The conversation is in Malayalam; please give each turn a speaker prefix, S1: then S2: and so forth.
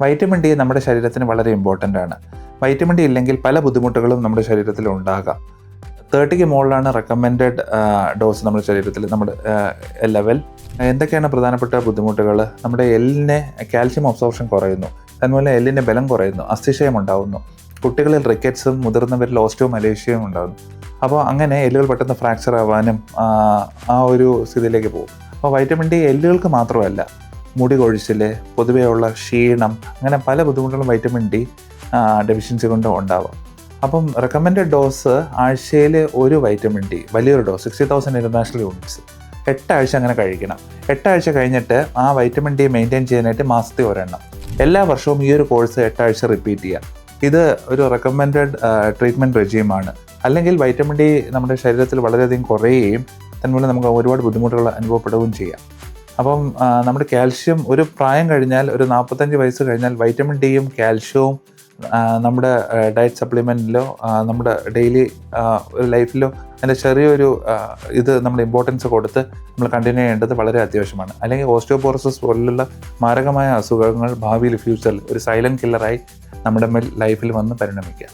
S1: വൈറ്റമിൻ ഡി നമ്മുടെ ശരീരത്തിന് വളരെ ഇമ്പോർട്ടൻ്റ് ആണ്. വൈറ്റമിൻ ഡി ഇല്ലെങ്കിൽ പല ബുദ്ധിമുട്ടുകളും നമ്മുടെ ശരീരത്തിൽ ഉണ്ടാകാം. 30ക്ക് മുകളിലാണ് റെക്കമെൻഡഡ് ഡോസ് നമ്മുടെ ശരീരത്തിൽ നമ്മുടെ ലെവൽ. എന്തൊക്കെയാണ് പ്രധാനപ്പെട്ട ബുദ്ധിമുട്ടുകൾ? നമ്മുടെ എല്ലിന് കാൽഷ്യം അബ്സോർപ്ഷൻ കുറയുന്നു, അതുപോലെ എല്ലിൻ്റെ ബലം കുറയുന്നു, അസ്ഥിക്ഷയം ഉണ്ടാകുന്നു, കുട്ടികളിൽ റിക്കറ്റ്സും മുതിർന്നവരിൽ ഓസ്റ്റിയോമലേഷ്യയും ഉണ്ടാകുന്നു. അപ്പോൾ അങ്ങനെ എല്ലുകൾ പെട്ടെന്ന് ഫ്രാക്ചർ ആവാനും ആ ഒരു സ്ഥിതിയിലേക്ക് പോകും. അപ്പോൾ വൈറ്റമിൻ ഡി എല്ലുകൾക്ക് മാത്രമല്ല, മുടി കൊഴിച്ചിൽ, പൊതുവെയുള്ള ക്ഷീണം, അങ്ങനെ പല ബുദ്ധിമുട്ടുകളും വൈറ്റമിൻ ഡി ഡെഫിഷ്യൻസി കൊണ്ട് ഉണ്ടാവാം. അപ്പം റെക്കമെൻഡഡ് ഡോസ് ആഴ്ചയിൽ ഒരു വൈറ്റമിൻ ഡി വലിയൊരു ഡോസ് 60,000 ഇൻ്റർനാഷണൽ യൂണിറ്റ്സ് 8 ആഴ്ച അങ്ങനെ കഴിക്കണം. 8 ആഴ്ച കഴിഞ്ഞിട്ട് ആ വൈറ്റമിൻ ഡി മെയിൻറ്റെയിൻ ചെയ്യാനായിട്ട് മാസത്തിൽ ഒരെണ്ണം. എല്ലാ വർഷവും ഈ ഒരു കോഴ്സ് 8 ആഴ്ച റിപ്പീറ്റ് ചെയ്യാം. ഇത് ഒരു റെക്കമെൻഡഡ് ട്രീറ്റ്മെൻറ്റ് റെജീമാണ്. അല്ലെങ്കിൽ വൈറ്റമിൻ ഡി നമ്മുടെ ശരീരത്തിൽ വളരെയധികം കുറയുകയും തന്മൂലം നമുക്ക് ഒരുപാട് ബുദ്ധിമുട്ടുകൾ അനുഭവപ്പെടുകയും ചെയ്യാം. അപ്പം നമ്മുടെ കാൽഷ്യം ഒരു പ്രായം കഴിഞ്ഞാൽ, ഒരു 45 വയസ്സ് കഴിഞ്ഞാൽ വൈറ്റമിൻ ഡിയും കാൽഷ്യവും നമ്മുടെ ഡയറ്റ് സപ്ലിമെൻറ്റിലോ നമ്മുടെ ഡെയിലി ഒരു ലൈഫിലോ അതിൻ്റെ ചെറിയൊരു ഇത് നമ്മൾ ഇമ്പോർട്ടൻസ് കൊടുത്ത് നമ്മൾ കണ്ടിന്യൂ ചെയ്യേണ്ടത് വളരെ അത്യാവശ്യമാണ്. അല്ലെങ്കിൽ ഓസ്റ്റിയോപോറോസിസ് പോലുള്ള മാരകമായ അസുഖങ്ങൾ ഭാവിയിൽ ഫ്യൂച്ചറിൽ ഒരു സൈലൻറ്റ് കില്ലറായി നമ്മുടെ ലൈഫിൽ വന്ന് പരിണമിക്കുക.